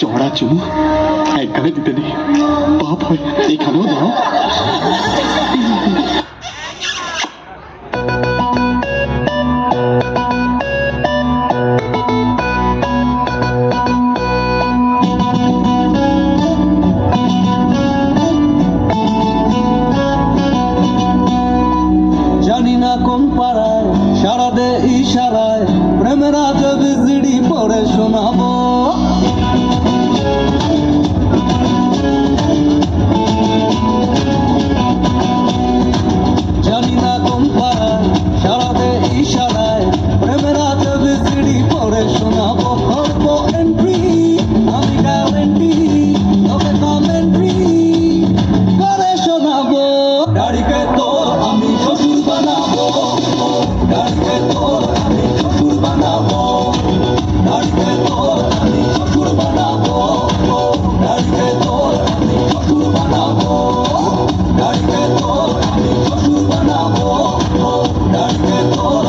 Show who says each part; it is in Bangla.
Speaker 1: চড়া চুমু এক গালে দিতে নেই, পাপ হয়। এখানেও দাও।
Speaker 2: জানি না কোন পাড়ায় সারা দে ইশারায় প্রেমের আজব জিডি পড়ে শোনাবো। জানি না কোন পাড়ায় সারা দে ইশারায় প্রেমের আজব জিডি পড়ে শোনাবো। অল্প এন্ট্রি আমি গ্যারেন্টি, তবে কমেন্ট্রি করে শোনাবো। গাড়িকে তোর আমি শ্বশুর বানাবো, গাড়িকে তোর আমি শ্বশুর বানাবো, গাড়িকে তোর আমি শ্বশুর বানাবো, গাড়িকে তোর আমি শ্বশুর বানাবো, গাড়িকে তোর আমি শ্বশুর বানাবো, গাড়িকে তোর